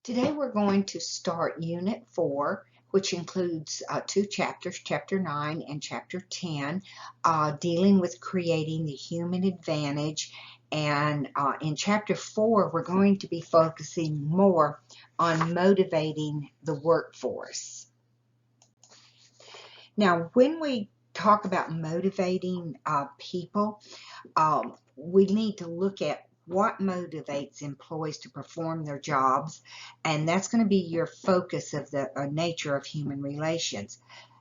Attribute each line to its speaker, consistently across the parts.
Speaker 1: Today we're going to start Unit 4, which includes two chapters, Chapter 9 and Chapter 10, dealing with creating the human advantage. And in Chapter 4, we're going to be focusing more on motivating the workforce. Now, when we talk about motivating people, we need to look at what motivates employees to perform their jobs, and that's going to be your focus of the nature of human relations.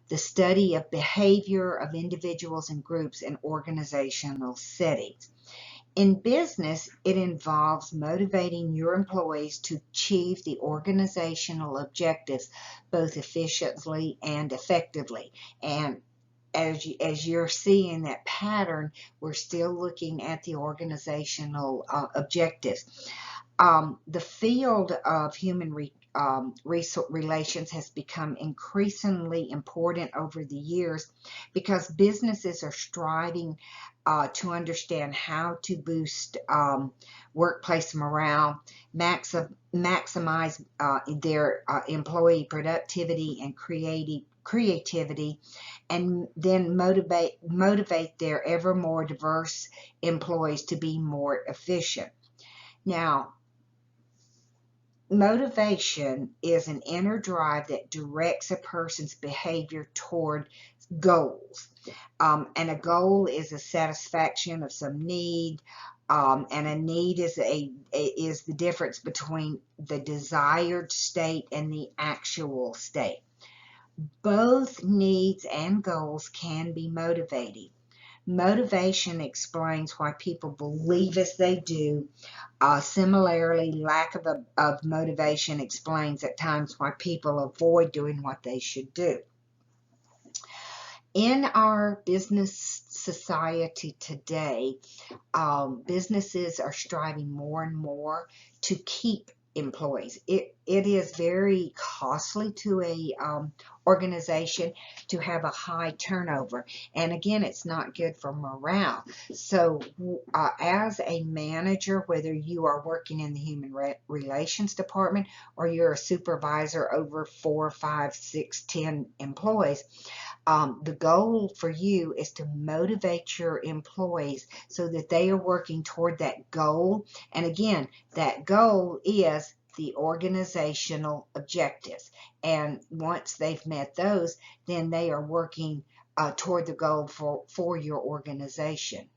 Speaker 1: The study of behavior of individuals and groups in organizational settings. In business, it involves motivating your employees to achieve the organizational objectives both efficiently and effectively. And as you're seeing that pattern, we're still looking at the organizational objectives. The field of human relations has become increasingly important over the years because businesses are striving to understand how to boost workplace morale, maximize their employee productivity and creativity, and then motivate their ever more diverse employees to be more efficient. Now, motivation is an inner drive that directs a person's behavior toward goals. And a goal is a satisfaction of some need, and a need is the difference between the desired state and the actual state. Both needs and goals can be motivating. Motivation explains why people believe as they do. Similarly, lack of motivation explains at times why people avoid doing what they should do. In our business society today, businesses are striving more and more to keep employees. It is very costly to a organization to have a high turnover, and again, it's not good for morale. So as a manager, whether you are working in the human relations department or you're a supervisor over 4, 5, 6, 10 employees, the goal for you is to motivate your employees so that they are working toward that goal. And again, that goal is the organizational objectives. And once they've met those, then they are working toward the goal for your organization.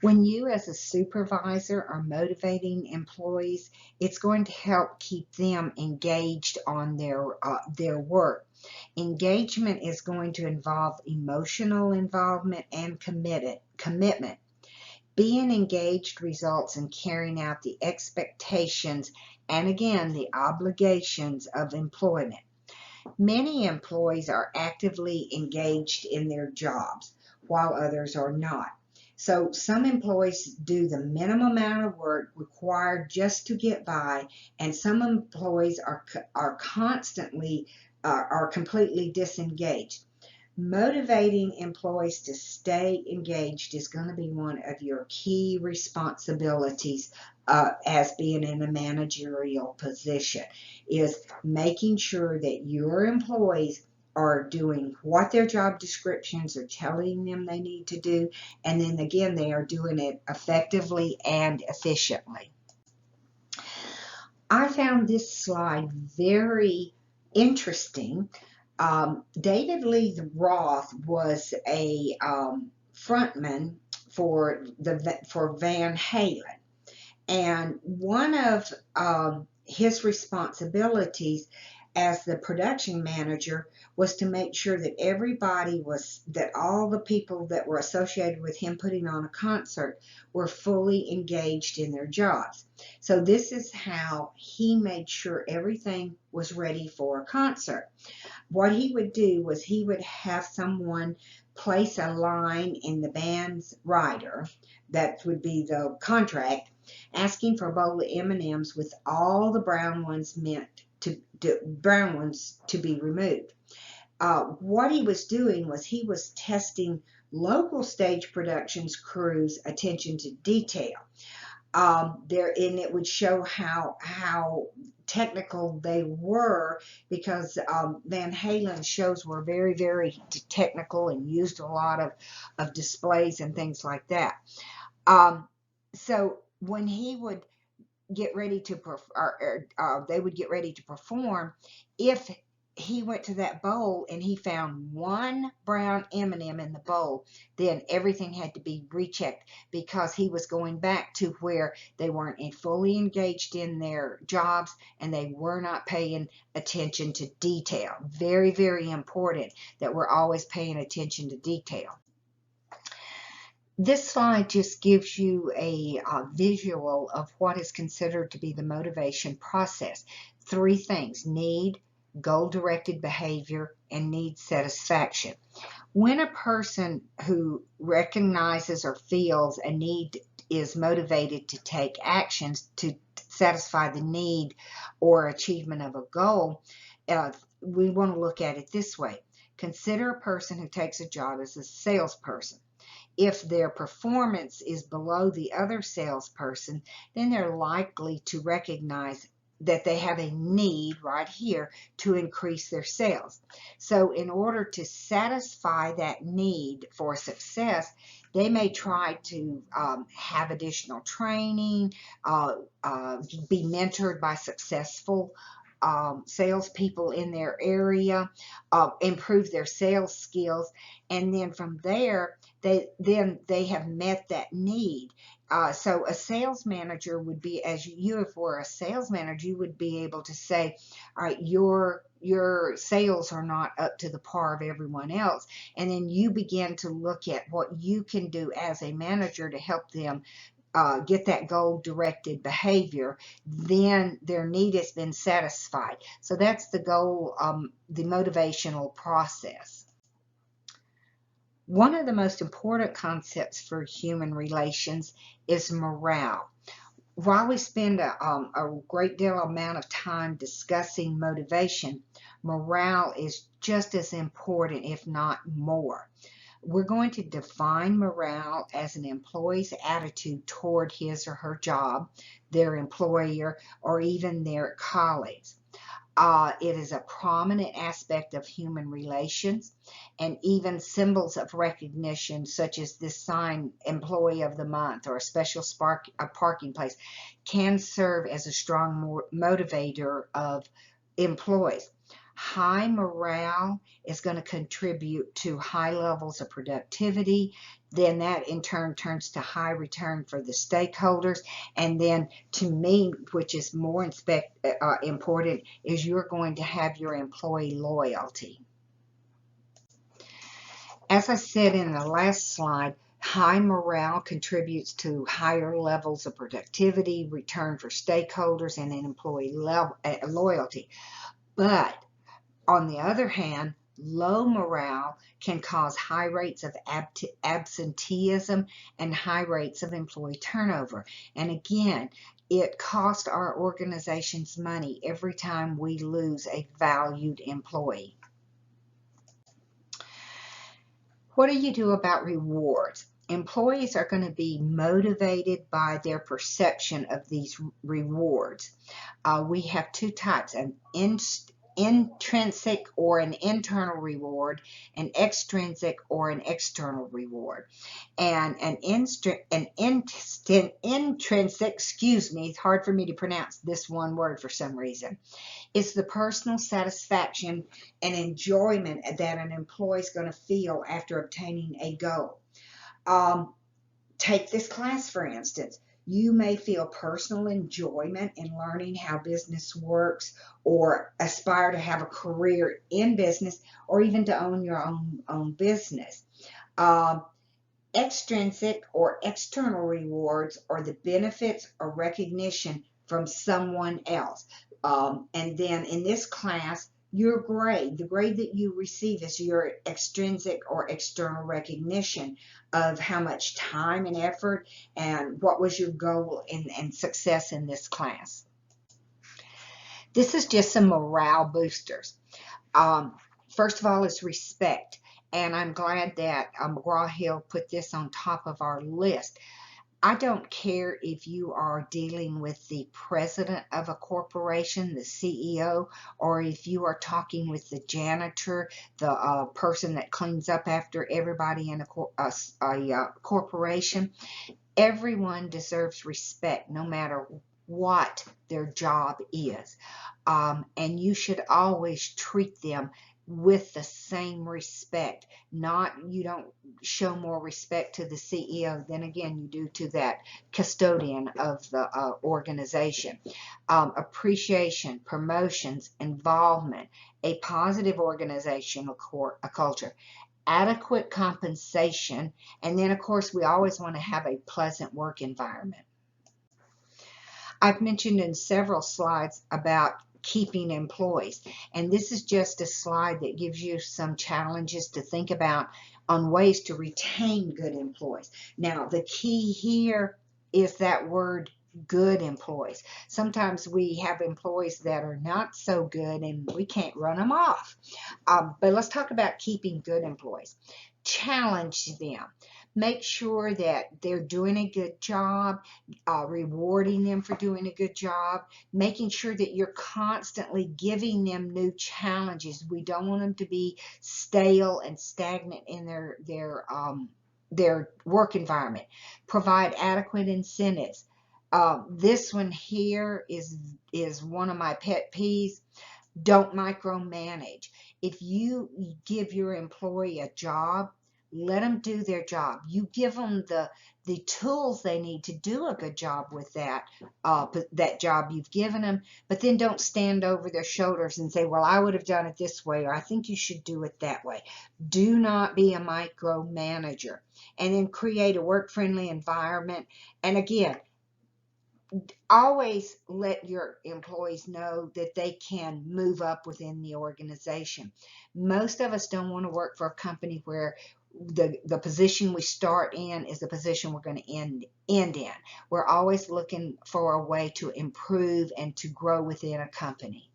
Speaker 1: When you as a supervisor are motivating employees, it's going to help keep them engaged on their work. Engagement is going to involve emotional involvement and commitment. Being engaged results in carrying out the expectations and again the obligations of employment. Many employees are actively engaged in their jobs while others are not. So some employees do the minimum amount of work required just to get by, and some employees are completely disengaged. Motivating employees to stay engaged is going to be one of your key responsibilities as being in a managerial position, is making sure that your employees are doing what their job descriptions are telling them they need to do, and then again they are doing it effectively and efficiently. I found this slide very interesting. David Lee Roth was a frontman for Van Halen, and one of his responsibilities as the production manager was to make sure that all the people that were associated with him putting on a concert were fully engaged in their jobs. So this is how he made sure everything was ready for a concert. What he would do was he would have someone place a line in the band's rider, that would be the contract, asking for a bowl of M&Ms with all the brown ones to be removed. What he was doing was he was testing local stage productions crews' attention to detail. and it would show how technical they were, because Van Halen's shows were very, very technical and used a lot of displays and things like that. So when he would get ready to they would get ready to perform, if he went to that bowl and he found one brown M&M in the bowl, then everything had to be rechecked, because he was going back to where they weren't fully engaged in their jobs and they were not paying attention to detail. Very, very important that we're always paying attention to detail. This slide just gives you a visual of what is considered to be the motivation process. Three things: need, goal-directed behavior, and need satisfaction. When a person who recognizes or feels a need is motivated to take actions to satisfy the need or achievement of a goal, we want to look at it this way. Consider a person who takes a job as a salesperson. If their performance is below the other salesperson, then they're likely to recognize that they have a need right here to increase their sales. So in order to satisfy that need for success, they may try to have additional training, be mentored by successful salespeople in their area, improve their sales skills, and then from there, they have met that need. So a sales manager would be, as you, if were a sales manager, you would be able to say, all right, your sales are not up to the par of everyone else, and then you begin to look at what you can do as a manager to help them get that goal-directed behavior. Then their need has been satisfied. So that's the goal, the motivational process. One of the most important concepts for human relations is morale. While we spend a great deal amount of time discussing motivation, morale is just as important, if not more. We're going to define morale as an employee's attitude toward his or her job, their employer, or even their colleagues. It is a prominent aspect of human relations, and even symbols of recognition, such as this sign, Employee of the Month, or a special parking place, can serve as a strong motivator of employees. High morale is going to contribute to high levels of productivity. Then that in turn turns to high return for the stakeholders. And then to me, which is more important, is you're going to have your employee loyalty. As I said in the last slide, high morale contributes to higher levels of productivity, return for stakeholders, and an employee loyalty. But on the other hand, low morale can cause high rates of absenteeism and high rates of employee turnover. And again, it costs our organizations money every time we lose a valued employee. What do you do about rewards? Employees are going to be motivated by their perception of these rewards. We have two types: an intrinsic or an internal reward, an extrinsic or an external reward. And an intrinsic, excuse me, it's hard for me to pronounce this one word for some reason. It's the personal satisfaction and enjoyment that an employee is going to feel after obtaining a goal. Take this class, for instance. You may feel personal enjoyment in learning how business works, or aspire to have a career in business, or even to own your own business. Extrinsic or external rewards are the benefits or recognition from someone else. And then in this class, your grade, the grade that you receive, is your extrinsic or external recognition of how much time and effort and what was your goal and success in this class. This is just some morale boosters. First of all, is respect. And I'm glad that McGraw-Hill put this on top of our list. I don't care if you are dealing with the president of a corporation, the CEO, or if you are talking with the janitor, the person that cleans up after everybody in a corporation. Everyone deserves respect no matter what their job is. And you should always treat them with the same respect. You don't show more respect to the CEO than again you do to that custodian of the organization. Appreciation, promotions, involvement, a positive organizational culture, adequate compensation, and then of course we always want to have a pleasant work environment. I've mentioned in several slides about keeping employees, and this is just a slide that gives you some challenges to think about on ways to retain good employees. Now the key here is that word good employees. Sometimes we have employees that are not so good and we can't run them off. But let's talk about keeping good employees. Challenge them. Make sure that they're doing a good job, rewarding them for doing a good job, making sure that you're constantly giving them new challenges. We don't want them to be stale and stagnant in their work environment. Provide adequate incentives. This one here is one of my pet peeves. Don't micromanage. If you give your employee a job, let them do their job. You give them the tools they need to do a good job with that job you've given them, but then don't stand over their shoulders and say, well, I would have done it this way, or I think you should do it that way. Do not be a micromanager. And then create a work-friendly environment. And again, always let your employees know that they can move up within the organization. Most of us don't want to work for a company where the position we start in is the position we're going to end in. We're always looking for a way to improve and to grow within a company.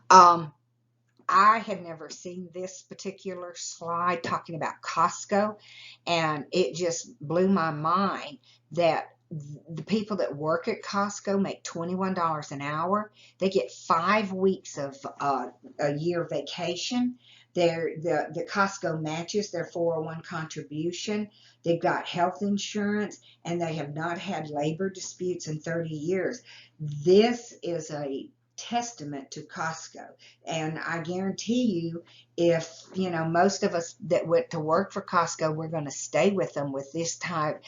Speaker 1: I had never seen this particular slide talking about Costco, and it just blew my mind that the people that work at Costco make $21 an hour. They get 5 weeks of a year vacation. The Costco matches their 401 contribution. They've got health insurance, and they have not had labor disputes in 30 years. This is a testament to Costco, and I guarantee you, if most of us that went to work for Costco, we're going to stay with them with this type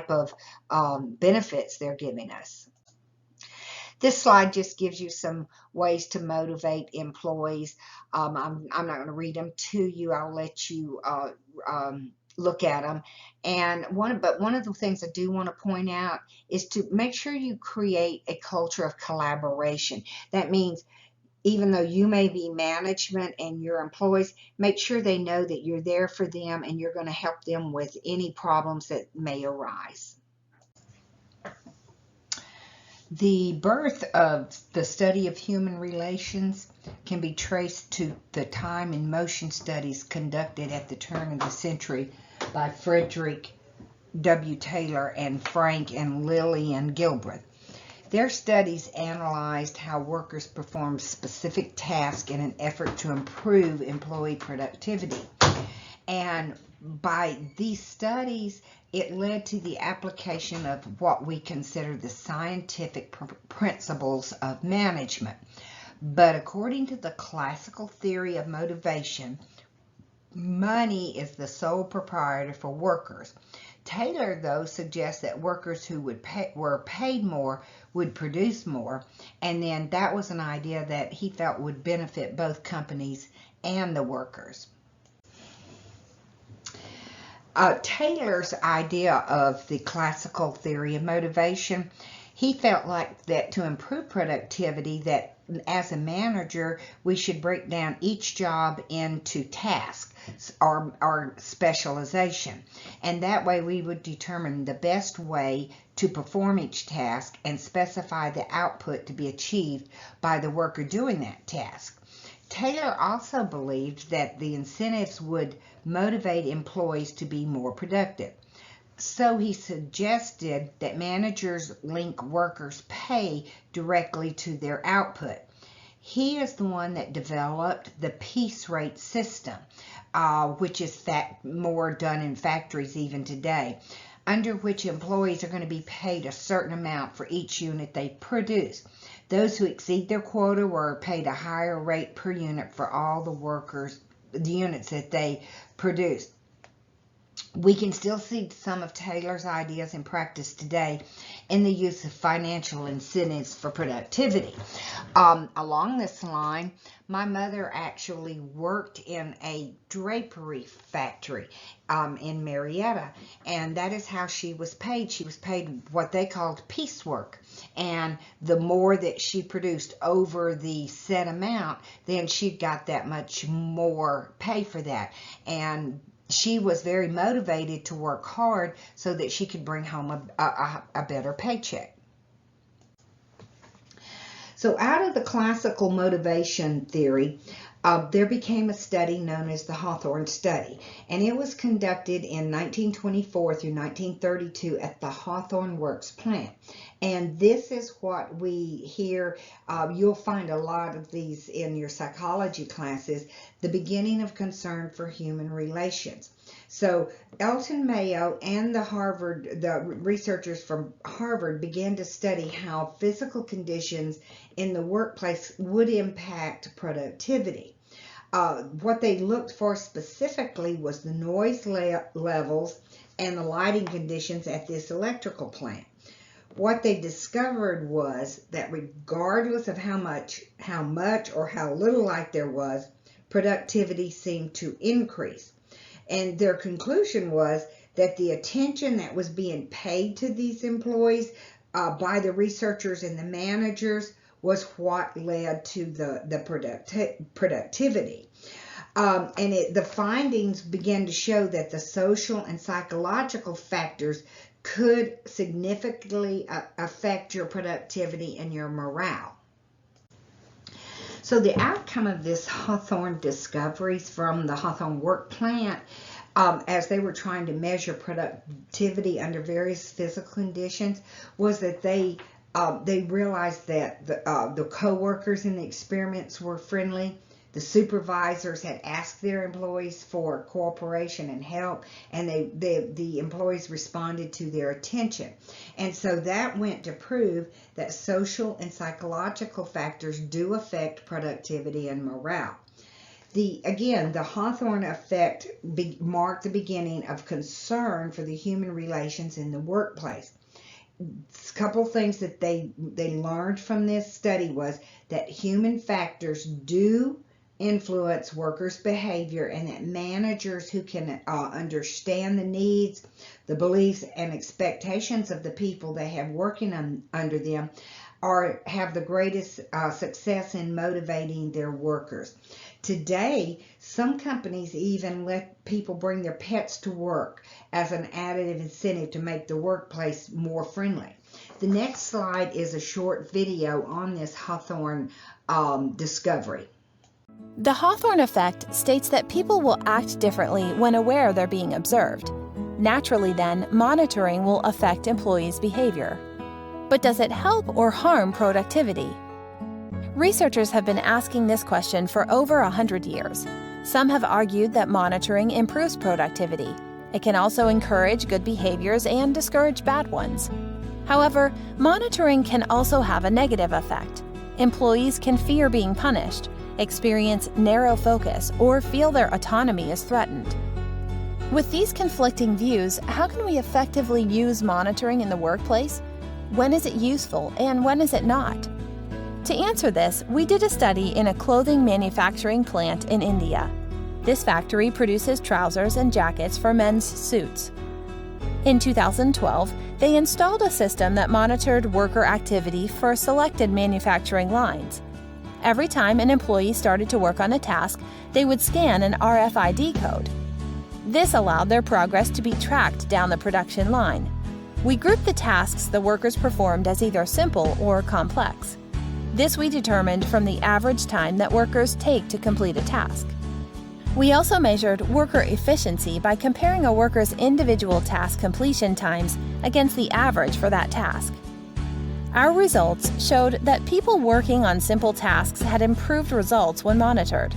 Speaker 1: of benefits they're giving us. This slide just gives you some ways to motivate employees. I'm not going to read them to you. I'll let you look at them. And one of the things I do want to point out is to make sure you create a culture of collaboration. That means even though you may be management and your employees, make sure they know that you're there for them and you're going to help them with any problems that may arise. The birth of the study of human relations can be traced to the time and motion studies conducted at the turn of the century by Frederick W. Taylor and Frank and Lillian Gilbreth. Their studies analyzed how workers perform specific tasks in an effort to improve employee productivity. And by these studies, it led to the application of what we consider the scientific principles of management. But according to the classical theory of motivation, money is the sole proprietor for workers. Taylor, though, suggests that workers who were paid more would produce more, and then that was an idea that he felt would benefit both companies and the workers. Taylor's idea of the classical theory of motivation, he felt like that to improve productivity, that as a manager, we should break down each job into tasks or specialization. And that way we would determine the best way to perform each task and specify the output to be achieved by the worker doing that task. Taylor also believed that the incentives would motivate employees to be more productive. So he suggested that managers link workers' pay directly to their output. He is the one that developed the piece rate system, which is more done in factories even today, under which employees are going to be paid a certain amount for each unit they produce. Those who exceed their quota were paid a higher rate per unit for all the units that they produced. We can still see some of Taylor's ideas in practice today in the use of financial incentives for productivity. Along this line, my mother actually worked in a drapery factory in Marietta, and that is how she was paid. She was paid what they called piecework, and the more that she produced over the set amount, then she got that much more pay for that. And she was very motivated to work hard so that she could bring home a better paycheck. So out of the classical motivation theory, there became a study known as the Hawthorne study, and it was conducted in 1924 through 1932 at the Hawthorne Works plant. And this is what we hear. You'll find a lot of these in your psychology classes, the beginning of concern for human relations. So Elton Mayo and the researchers from Harvard began to study how physical conditions in the workplace would impact productivity. What they looked for specifically was the noise levels and the lighting conditions at this electrical plant. What they discovered was that regardless of how much or how little light there was, productivity seemed to increase. And their conclusion was that the attention that was being paid to these employees by the researchers and the managers was what led to the productivity. The findings began to show that the social and psychological factors could significantly affect your productivity and your morale. So the outcome of this Hawthorne discoveries from the Hawthorne work plant, as they were trying to measure productivity under various physical conditions, was that they realized that the co-workers in the experiments were friendly. The supervisors had asked their employees for cooperation and help, and the employees responded to their attention. And so that went to prove that social and psychological factors do affect productivity and morale. The Hawthorne effect marked the beginning of concern for the human relations in the workplace. A couple things that they learned from this study was that human factors do influence workers' behavior, and that managers who can understand the needs, the beliefs, and expectations of the people they have working under them have the greatest success in motivating their workers. Today, some companies even let people bring their pets to work as an additive incentive to make the workplace more friendly. The next slide is a short video on this Hawthorne discovery.
Speaker 2: The Hawthorne effect states that people will act differently when aware they're being observed. Naturally, then, monitoring will affect employees' behavior. But does it help or harm productivity? Researchers have been asking this question for over 100 years. Some have argued that monitoring improves productivity. It can also encourage good behaviors and discourage bad ones. However, monitoring can also have a negative effect. Employees can fear being punished, experience narrow focus, or feel their autonomy is threatened. With these conflicting views, how can we effectively use monitoring in the workplace? When is it useful and when is it not? To answer this, we did a study in a clothing manufacturing plant in India. This factory produces trousers and jackets for men's suits. In 2012, they installed a system that monitored worker activity for selected manufacturing lines. Every time an employee started to work on a task, they would scan an RFID code. This allowed their progress to be tracked down the production line. We grouped the tasks the workers performed as either simple or complex. This we determined from the average time that workers take to complete a task. We also measured worker efficiency by comparing a worker's individual task completion times against the average for that task. Our results showed that people working on simple tasks had improved results when monitored.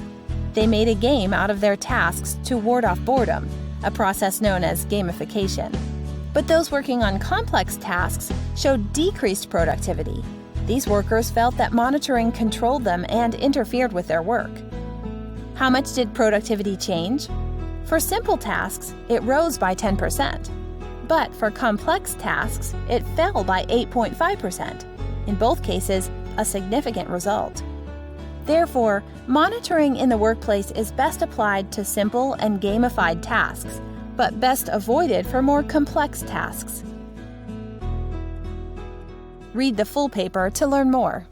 Speaker 2: They made a game out of their tasks to ward off boredom, a process known as gamification. But those working on complex tasks showed decreased productivity. These workers felt that monitoring controlled them and interfered with their work. How much did productivity change? For simple tasks, it rose by 10%. But for complex tasks, it fell by 8.5%. In both cases, a significant result. Therefore, monitoring in the workplace is best applied to simple and gamified tasks, but best avoided for more complex tasks. Read the full paper to learn more.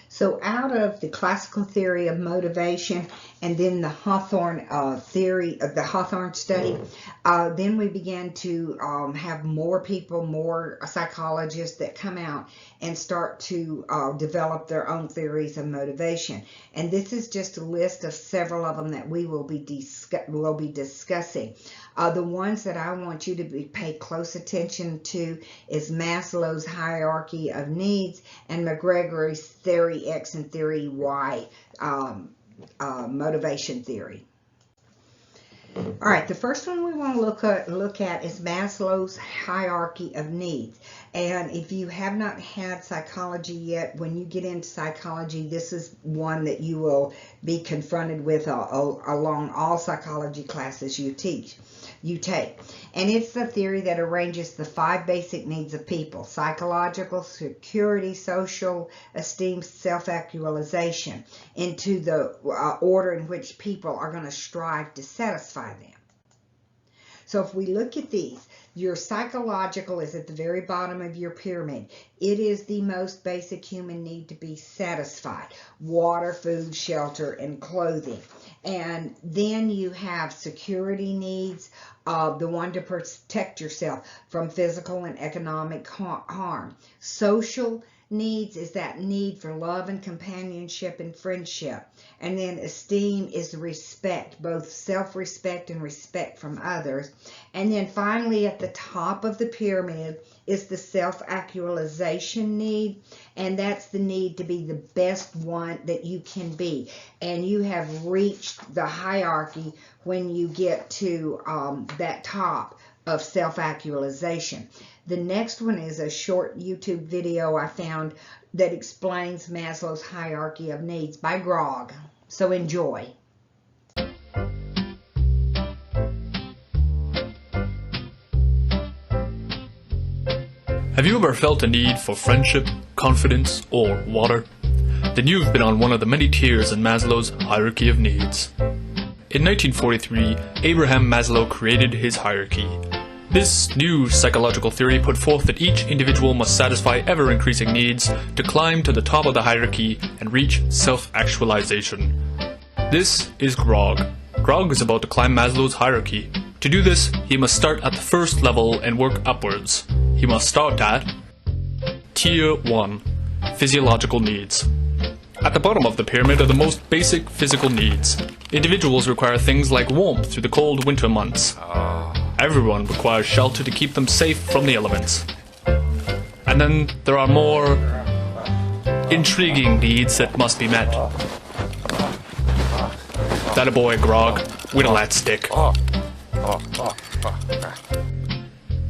Speaker 1: So out of the classical theory of motivation and then the Hawthorne theory of the Hawthorne study, then we began to have more people, more psychologists that come out and start to develop their own theories of motivation. And this is just a list of several of them that we will be discussing. The ones that I want you to pay close attention to is Maslow's hierarchy of needs and McGregor's theory X and theory Y motivation theory. All right, the first one we want to look at is Maslow's hierarchy of needs. And if you have not had psychology yet, when you get into psychology, this is one that you will be confronted with along all psychology classes you take. And it's the theory that arranges the 5 basic needs of people: psychological, security, social esteem, self-actualization, into the order in which people are going to strive to satisfy them. So if we look at these, your psychological is at the very bottom of your pyramid. It is the most basic human need to be satisfied: water, food, shelter, and clothing. And then you have security needs, the one to protect yourself from physical and economic harm. Social needs is that need for love and companionship and friendship. And then esteem is respect, both self-respect and respect from others. And then finally at the top of the pyramid is the self-actualization need, and that's the need to be the best one that you can be. And you have reached the hierarchy when you get to that top of self-actualization. The next one is a short YouTube video I found that explains Maslow's hierarchy of needs by Grog. So enjoy.
Speaker 3: Have you ever felt a need for friendship, confidence, or water? Then you've been on one of the many tiers in Maslow's hierarchy of needs. In 1943, Abraham Maslow created his hierarchy. This new psychological theory put forth that each individual must satisfy ever-increasing needs to climb to the top of the hierarchy and reach self-actualization. This is Grog. Grog is about to climb Maslow's hierarchy. To do this, he must start at the first level and work upwards. He must start at Tier 1, Physiological Needs. At the bottom of the pyramid are the most basic physical needs. Individuals require things like warmth through the cold winter months. Everyone requires shelter to keep them safe from the elements. And then there are more intriguing needs that must be met. That a boy, Grog. We don't let stick.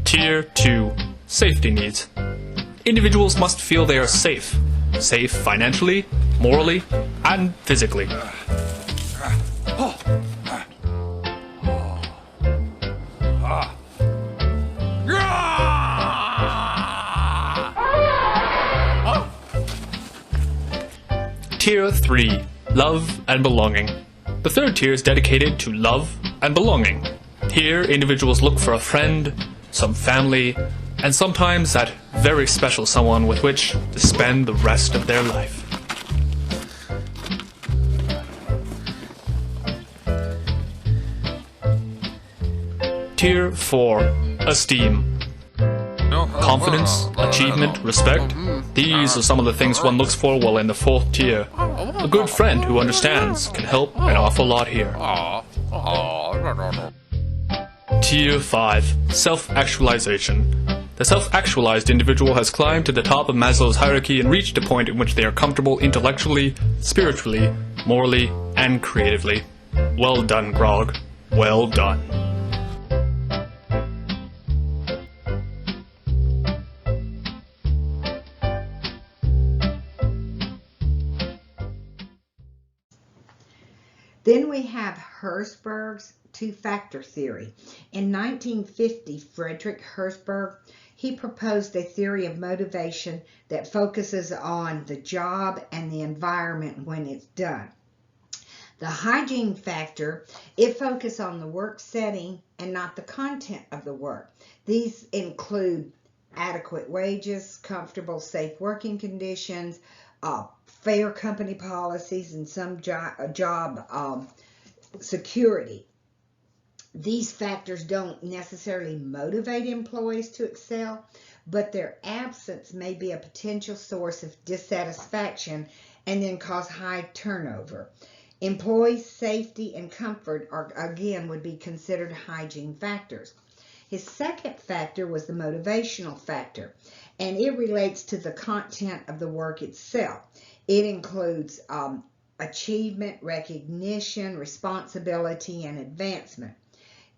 Speaker 3: Tier 2. Safety needs. Individuals must feel they are safe. Safe financially, morally, and physically. Tier 3. Love and belonging. The third tier is dedicated to love and belonging. Here, individuals look for a friend, some family, and sometimes that very special someone with which to spend the rest of their life. Tier 4. Esteem. Confidence, achievement, respect. These are some of the things one looks for while in the fourth tier. A good friend who understands can help an awful lot here. Tier 5. Self-actualization. The self-actualized individual has climbed to the top of Maslow's hierarchy and reached a point in which they are comfortable intellectually, spiritually, morally, and creatively. Well done, Grog. Well done.
Speaker 1: Then we have Herzberg's two-factor theory. In 1950, Frederick Herzberg, he proposed a theory of motivation that focuses on the job and the environment when it's done. The hygiene factor, it focuses on the work setting and not the content of the work. These include adequate wages, comfortable, safe working conditions, fair company policies, and some job security. These factors don't necessarily motivate employees to excel, but their absence may be a potential source of dissatisfaction and then cause high turnover. Employee safety and comfort would be considered hygiene factors. His second factor was the motivational factor, and it relates to the content of the work itself. It includes achievement, recognition, responsibility, and advancement.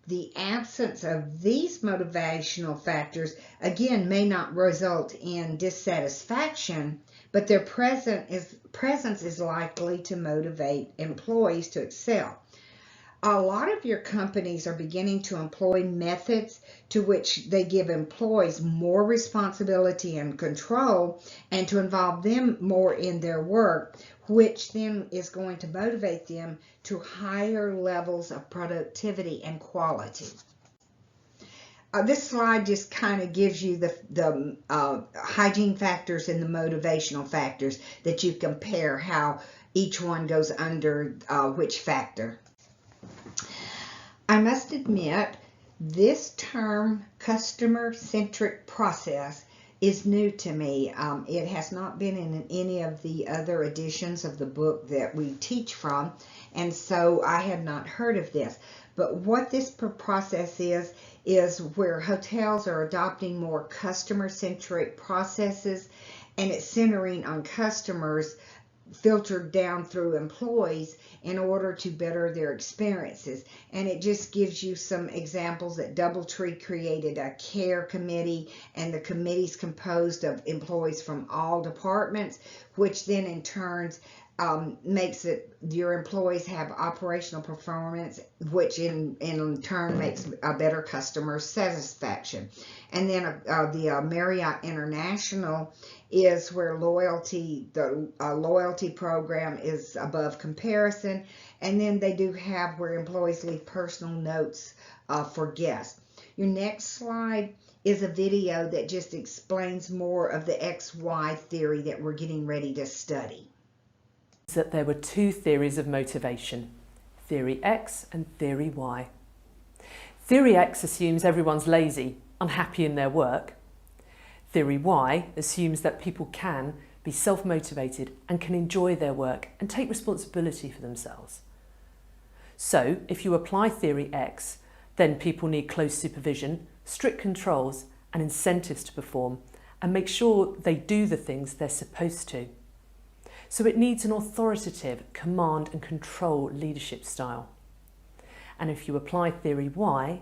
Speaker 1: The absence of these motivational factors, again, may not result in dissatisfaction, but their presence is likely to motivate employees to excel. A lot of your companies are beginning to employ methods to which they give employees more responsibility and control and to involve them more in their work, which then is going to motivate them to higher levels of productivity and quality. This slide just kind of gives you the hygiene factors and the motivational factors that you compare how each one goes under which factor. I must admit, this term customer-centric process is new to me. It has not been in any of the other editions of the book that we teach from, and so I had not heard of this. But what this process is where hotels are adopting more customer-centric processes, and it's centering on customers filtered down through employees in order to better their experiences. And it just gives you some examples that DoubleTree created a care committee, and the committee's composed of employees from all departments, which then in turn makes it your employees have operational performance, which in turn makes a better customer satisfaction. And then the Marriott International is where the loyalty program is above comparison, and then they do have where employees leave personal notes for guests. Your next slide is a video that just explains more of the XY theory that we're getting ready to study.
Speaker 4: That there were two theories of motivation, Theory X and Theory Y. Theory X assumes everyone's lazy, unhappy in their work. Theory Y assumes that people can be self-motivated and can enjoy their work and take responsibility for themselves. So, if you apply Theory X, then people need close supervision, strict controls and incentives to perform and make sure they do the things they're supposed to. So it needs an authoritative command and control leadership style. And if you apply Theory Y,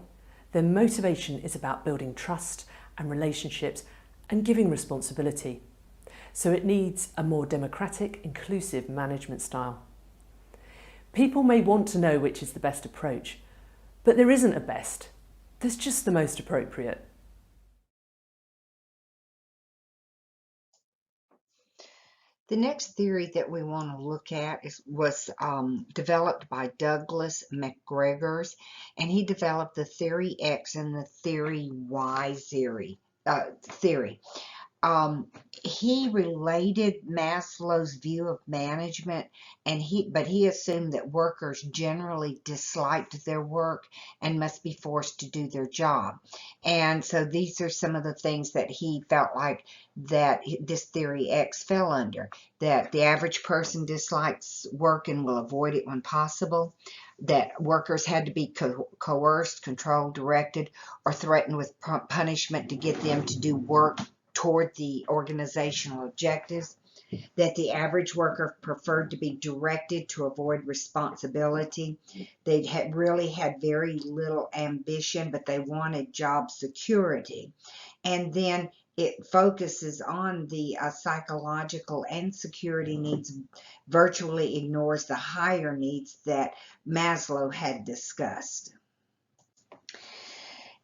Speaker 4: then motivation is about building trust and relationships and giving responsibility. So it needs a more democratic, inclusive management style. People may want to know which is the best approach, but there isn't a best. There's just the most appropriate.
Speaker 1: The next theory that we want to look at was developed by Douglas McGregor, and he developed the Theory X and the Theory Y theory. he related Maslow's view of management, but he assumed that workers generally disliked their work and must be forced to do their job. And so these are some of the things that he felt like that this theory X fell under, that the average person dislikes work and will avoid it when possible, that workers had to be coerced, controlled, directed, or threatened with punishment to get them to do work toward the organizational objectives, that the average worker preferred to be directed to avoid responsibility. They had really had very little ambition, but they wanted job security. And then it focuses on the psychological and security needs, virtually ignores the higher needs that Maslow had discussed.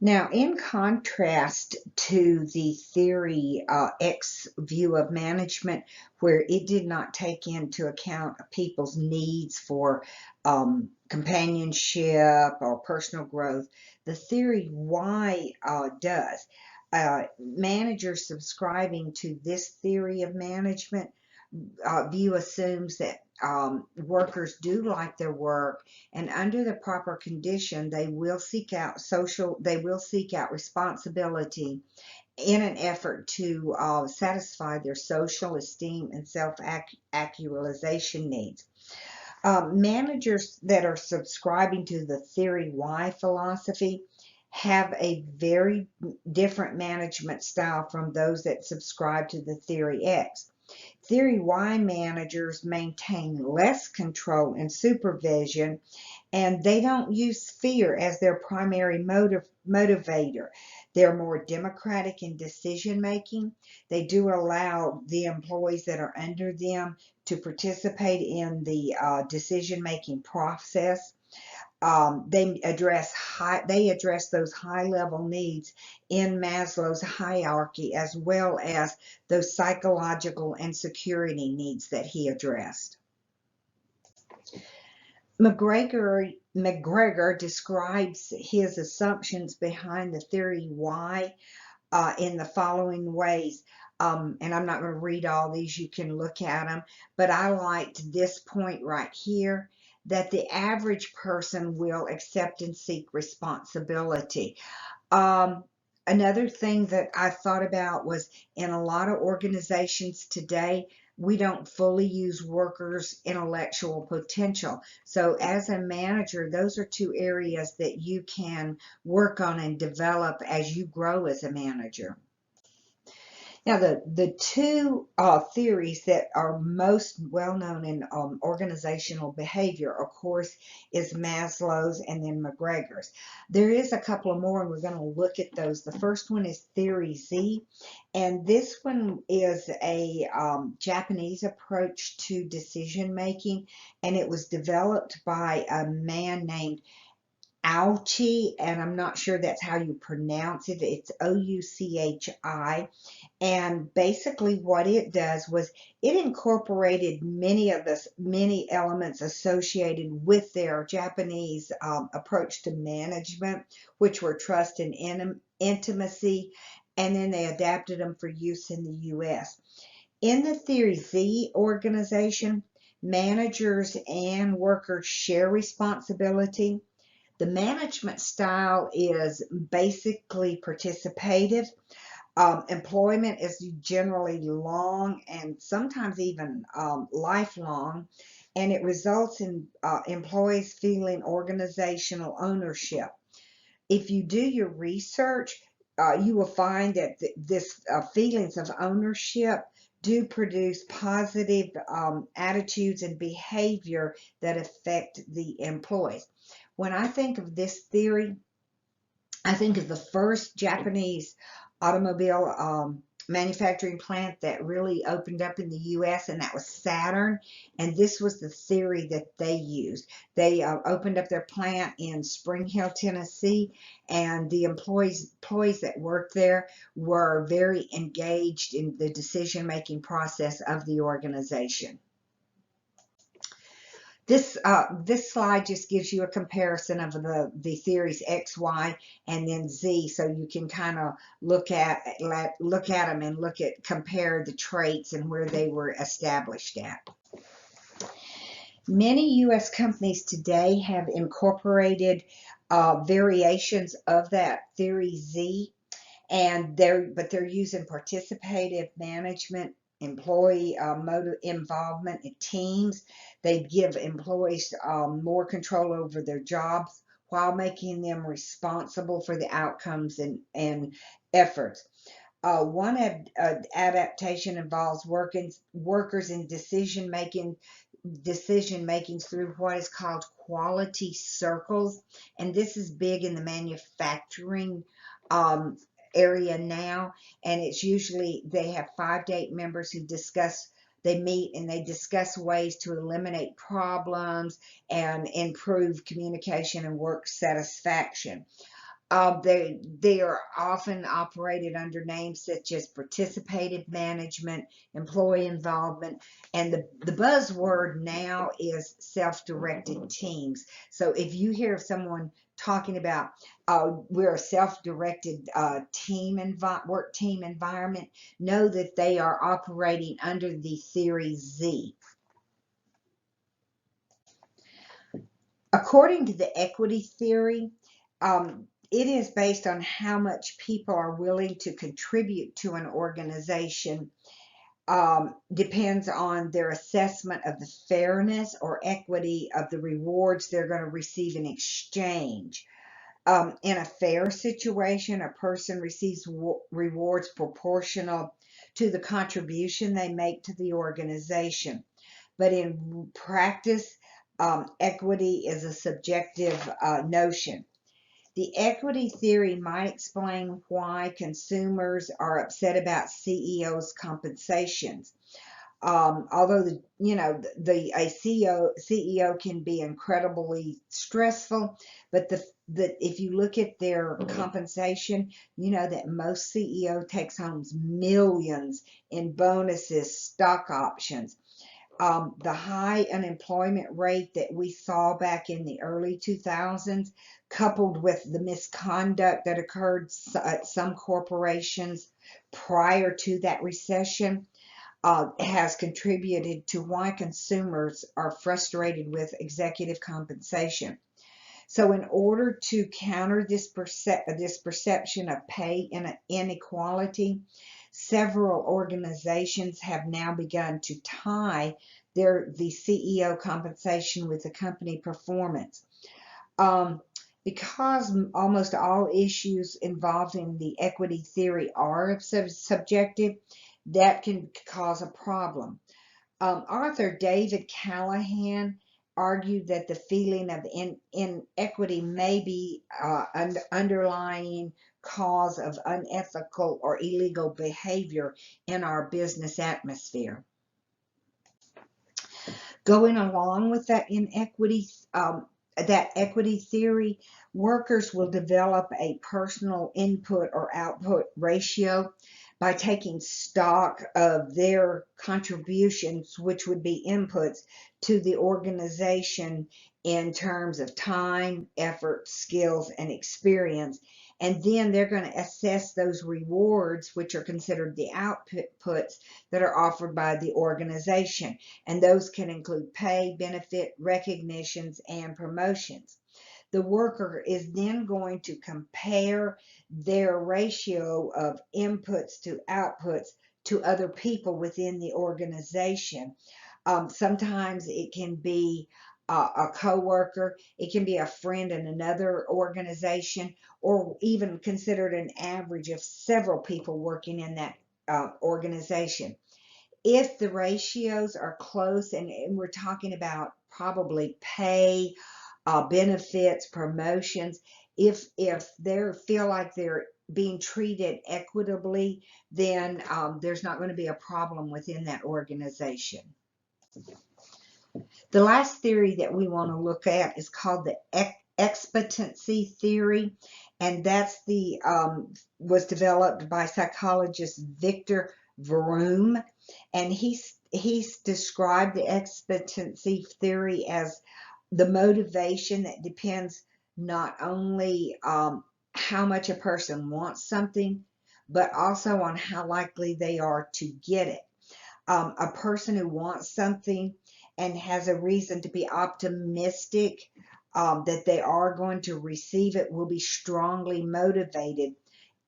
Speaker 1: Now, in contrast to the theory X view of management, where it did not take into account people's needs for companionship or personal growth, the theory Y does. Managers subscribing to this theory of management view assumes that workers do like their work, and under the proper condition, they will seek out responsibility in an effort to satisfy their social esteem and self-actualization needs. Managers that are subscribing to the theory Y philosophy have a very different management style from those that subscribe to the theory X. Theory Y managers maintain less control and supervision, and they don't use fear as their primary motivator. They're more democratic in decision making. They do allow the employees that are under them to participate in the decision making process. They address those high level needs in Maslow's hierarchy, as well as those psychological and security needs that he addressed. McGregor describes his assumptions behind the theory Y in the following ways. And I'm not going to read all these, you can look at them, but I liked this point right here, that the average person will accept and seek responsibility. Another thing that I thought about was, in a lot of organizations today, we don't fully use workers' intellectual potential. So as a manager, those are two areas that you can work on and develop as you grow as a manager. Now, the two theories that are most well known in organizational behavior, of course, is Maslow's and then McGregor's. There is a couple of more, and we're going to look at those. The first one is Theory Z, and this one is a Japanese approach to decision making, and it was developed by a man named Ouchi, and I'm not sure that's how you pronounce it. It's Ouchi. And basically what it does was it incorporated many elements associated with their Japanese approach to management, which were trust and intimacy, and then they adapted them for use in the US. In the Theory Z organization, managers and workers share responsibility. The management style is basically participative. Employment is generally long and sometimes even lifelong, and it results in employees feeling organizational ownership. If you do your research, you will find that this feelings of ownership do produce positive attitudes and behavior that affect the employees. When I think of this theory, I think of the first Japanese automobile manufacturing plant that really opened up in the US, and that was Saturn. And this was the theory that they used. They opened up their plant in Spring Hill, Tennessee, and the employees that worked there were very engaged in the decision-making process of the organization. This slide just gives you a comparison of the theories X, Y, and then Z, so you can kind of look at them and compare the traits and where they were established at. Many U.S. companies today have incorporated variations of that theory Z, and they're using participative management, employee involvement in teams. They give employees more control over their jobs while making them responsible for the outcomes and efforts. One adaptation involves workers in decision making through what is called quality circles, and this is big in the manufacturing area now, and it's usually they have 5 to 8 members who meet and they discuss ways to eliminate problems and improve communication and work satisfaction. They are often operated under names such as participative management, employee involvement, and the buzzword now is self-directed teams. So if you hear someone talking about we're a self-directed work team environment, know that they are operating under the theory Z. According to the equity theory, it is based on how much people are willing to contribute to an organization. Depends on their assessment of the fairness or equity of the rewards they're going to receive in exchange. In a fair situation, a person receives rewards proportional to the contribution they make to the organization. But in practice, equity is a subjective notion. The equity theory might explain why consumers are upset about CEOs' compensations. Although a CEO can be incredibly stressful, but if you look at their compensation, you know that most CEO takes home millions in bonuses, stock options. The high unemployment rate that we saw back in the early 2000s, coupled with the misconduct that occurred at some corporations prior to that recession, has contributed to why consumers are frustrated with executive compensation. So in order to counter this perception of pay inequality, several organizations have now begun to tie the CEO compensation with the company performance. Because almost all issues involved in the equity theory are subjective, that can cause a problem. Author David Callahan argued that the feeling of inequity may be an underlying cause of unethical or illegal behavior in our business atmosphere. Going along with that equity theory, workers will develop a personal input or output ratio by taking stock of their contributions, which would be inputs to the organization in terms of time, effort, skills, and experience. And then they're going to assess those rewards, which are considered the outputs that are offered by the organization. And those can include pay, benefit, recognitions, and promotions. The worker is then going to compare their ratio of inputs to outputs to other people within the organization. Sometimes it can be a coworker, it can be a friend in another organization, or even considered an average of several people working in that organization. If the ratios are close, and we're talking about probably pay, benefits, promotions, if they feel like they're being treated equitably, then there's not going to be a problem within that organization. The last theory that we want to look at is called the expectancy theory, and that's was developed by psychologist Victor Vroom, and he he's described the expectancy theory as the motivation that depends not only how much a person wants something, but also on how likely they are to get it. A person who wants something and has a reason to be optimistic that they are going to receive it will be strongly motivated.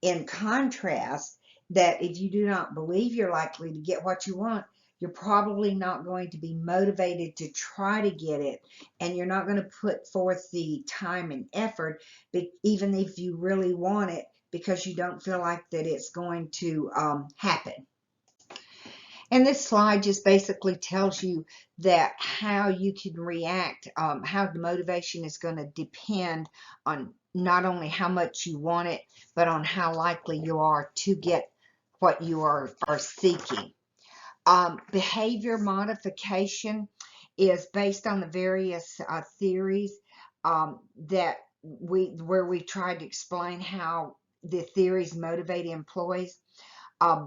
Speaker 1: In contrast, that if you do not believe you're likely to get what you want, you're probably not going to be motivated to try to get it, and you're not going to put forth the time and effort, even if you really want it, because you don't feel like that it's going to happen. And this slide just basically tells you that how you can react, how the motivation is going to depend on not only how much you want it, but on how likely you are to get what you are seeking. Behavior modification is based on the various theories that where we tried to explain how the theories motivate employees.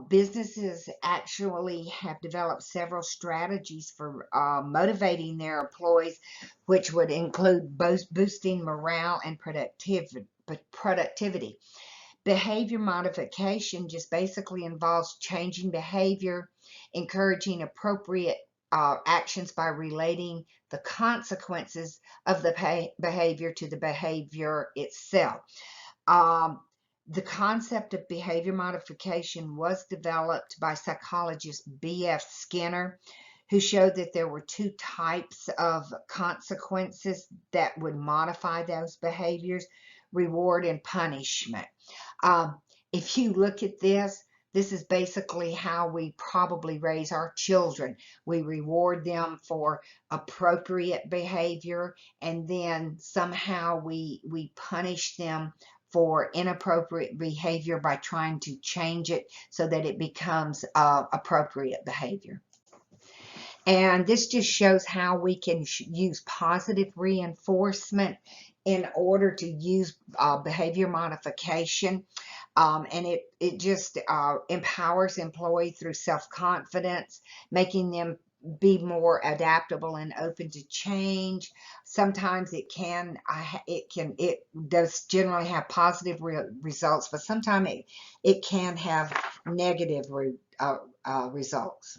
Speaker 1: Businesses actually have developed several strategies for motivating their employees, which would include both boosting morale and productivity. Behavior modification just basically involves changing behavior, encouraging appropriate actions by relating the consequences of the behavior to the behavior itself. The concept of behavior modification was developed by psychologist B.F. Skinner, who showed that there were two types of consequences that would modify those behaviors: reward and punishment. If you look at this, this is basically how we probably raise our children. We reward them for appropriate behavior, and then somehow we punish them for inappropriate behavior by trying to change it so that it becomes appropriate behavior. And this just shows how we can use positive reinforcement in order to use behavior modification. And it just empowers employees through self-confidence, making them be more adaptable and open to change. Sometimes it does generally have positive results, but sometimes it can have negative results.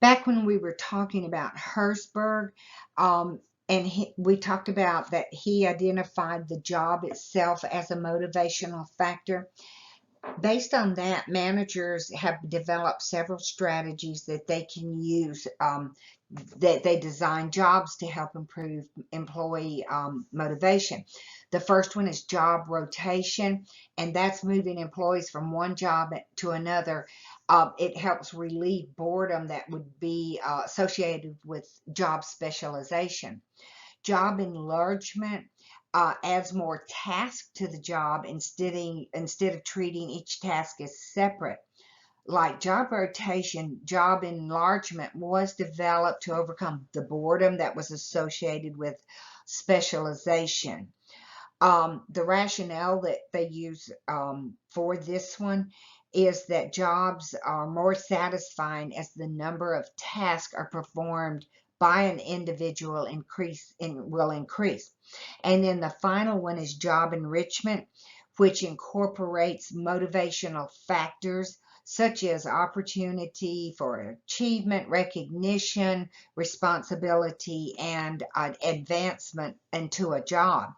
Speaker 1: Back when we were talking about Herzberg, and we talked about that he identified the job itself as a motivational factor. Based on that, managers have developed several strategies that they can use, that they design jobs to help improve employee motivation. The first one is job rotation, and that's moving employees from one job to another. It helps relieve boredom that would be associated with job specialization. Job enlargement adds more tasks to the job instead of treating each task as separate. Like job rotation, job enlargement was developed to overcome the boredom that was associated with specialization. The rationale that they use for this one is that jobs are more satisfying as the number of tasks are performed by an individual will increase. And then the final one is job enrichment, which incorporates motivational factors such as opportunity for achievement, recognition, responsibility, and advancement into a job.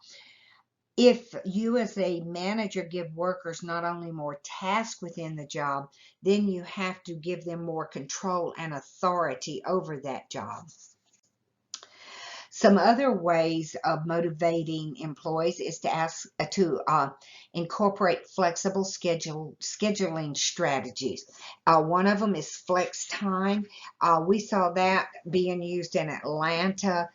Speaker 1: If you as a manager give workers not only more tasks within the job, then you have to give them more control and authority over that job. Some other ways of motivating employees is to incorporate flexible scheduling strategies. One of them is flex time. We saw that being used in Atlanta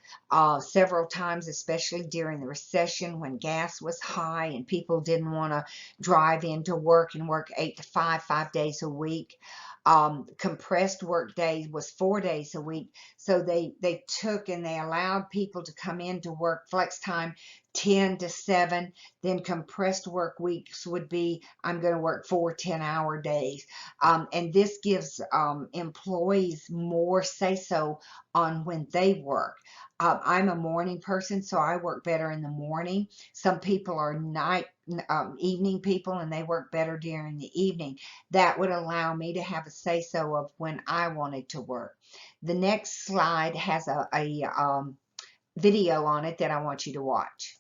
Speaker 1: several times, especially during the recession when gas was high and people didn't want to drive into work and work 8 to 5 days a week. Compressed work days was 4 days a week. So they took and they allowed people to come in to work flex time 10 to 7. Then compressed work weeks would be, I'm going to work 4 10-hour days. And this gives employees more say-so on when they work. I'm a morning person, so I work better in the morning. Some people are evening people, and they work better during the evening. That would allow me to have a say-so of when I wanted to work. The next slide has a video on it that I want you to watch.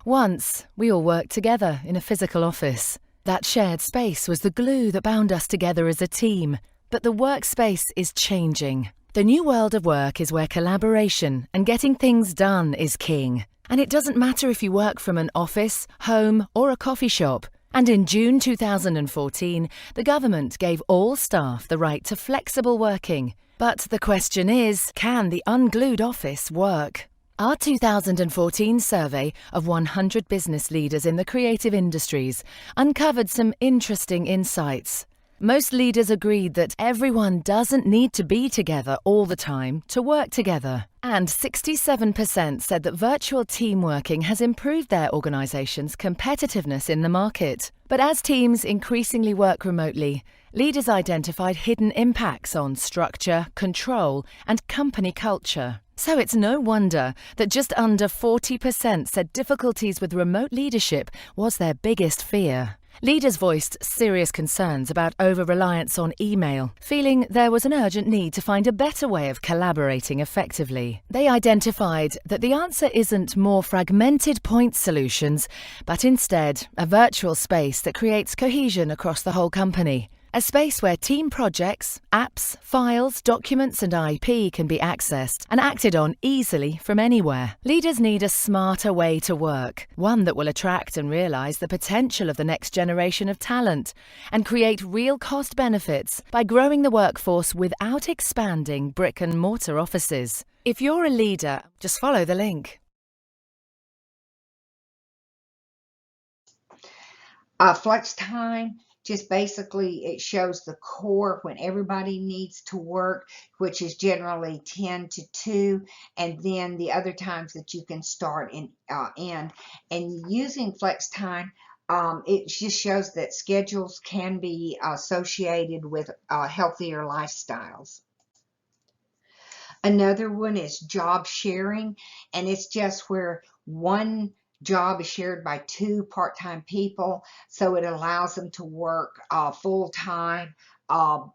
Speaker 2: Once, we all worked together in a physical office. That shared space was the glue that bound us together as a team. But the workspace is changing. The new world of work is where collaboration and getting things done is king. And it doesn't matter if you work from an office, home, or a coffee shop. And in June 2014, the government gave all staff the right to flexible working. But the question is, can the unglued office work? Our 2014 survey of 100 business leaders in the creative industries uncovered some interesting insights. Most leaders agreed that everyone doesn't need to be together all the time to work together. And 67% said that virtual team working has improved their organization's competitiveness in the market. But as teams increasingly work remotely, leaders identified hidden impacts on structure, control, and company culture. So it's no wonder that just under 40% said difficulties with remote leadership was their biggest fear. Leaders voiced serious concerns about over-reliance on email, feeling there was an urgent need to find a better way of collaborating effectively. They identified that the answer isn't more fragmented point solutions, but instead a virtual space that creates cohesion across the whole company. A space where team projects, apps, files, documents and IP can be accessed and acted on easily from anywhere. Leaders need a smarter way to work, one that will attract and realise the potential of the next generation of talent and create real cost benefits by growing the workforce without expanding brick-and-mortar offices. If you're a leader, just follow the link.
Speaker 1: Flex time. Just basically, it shows the core when everybody needs to work, which is generally 10 to 2, and then the other times that you can start and end. And using flex time, it just shows that schedules can be associated with healthier lifestyles. Another one is job sharing, and it's just where one job is shared by 2 part-time people, so it allows them to work full-time or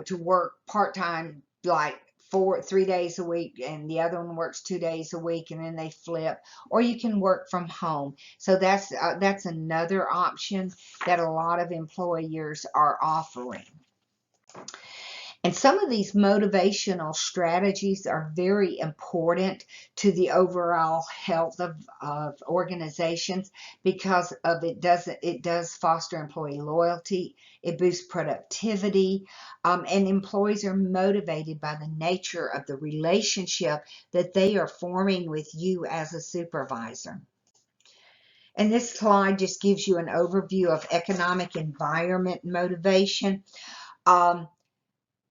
Speaker 1: to work part-time, like 3 days a week, and the other one works 2 days a week, and then they flip. Or you can work from home. So that's another option that a lot of employers are offering. And some of these motivational strategies are very important to the overall health of organizations because it does foster employee loyalty, it boosts productivity, and employees are motivated by the nature of the relationship that they are forming with you as a supervisor. And this slide just gives you an overview of economic environment motivation.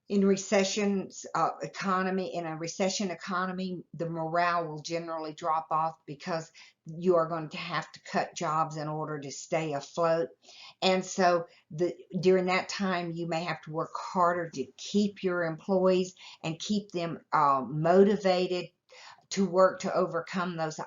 Speaker 1: In a recession economy, the morale will generally drop off because you are going to have to cut jobs in order to stay afloat. And so during that time, you may have to work harder to keep your employees and keep them motivated to work to overcome those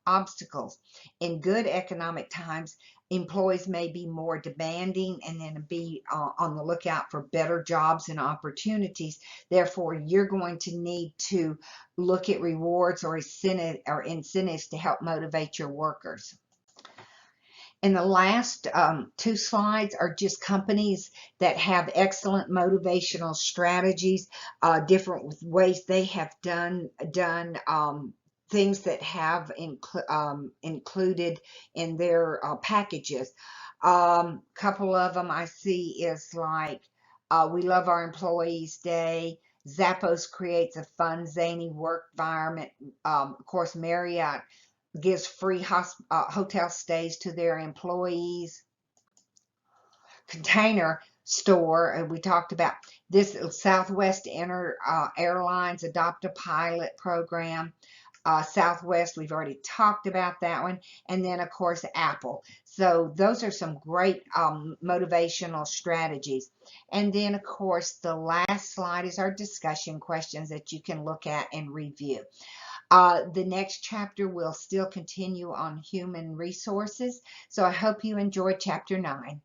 Speaker 1: obstacles. In good economic times, employees may be more demanding and then be on the lookout for better jobs and opportunities. Therefore, you're going to need to look at rewards or incentives to help motivate your workers. And the last 2 slides are just companies that have excellent motivational strategies, different ways they have done things that have included in their packages. Couple of them I see is like We Love Our Employees Day. Zappos creates a fun, zany work environment. Of course, Marriott gives free hotel stays to their employees. Container store. We talked about this. Southwest Airlines adopt a pilot program. Southwest, we've already talked about that one. And then, of course, Apple. So those are some great motivational strategies. And then, of course, the last slide is our discussion questions that you can look at and review. The next chapter will still continue on human resources. So I hope you enjoyed chapter 9.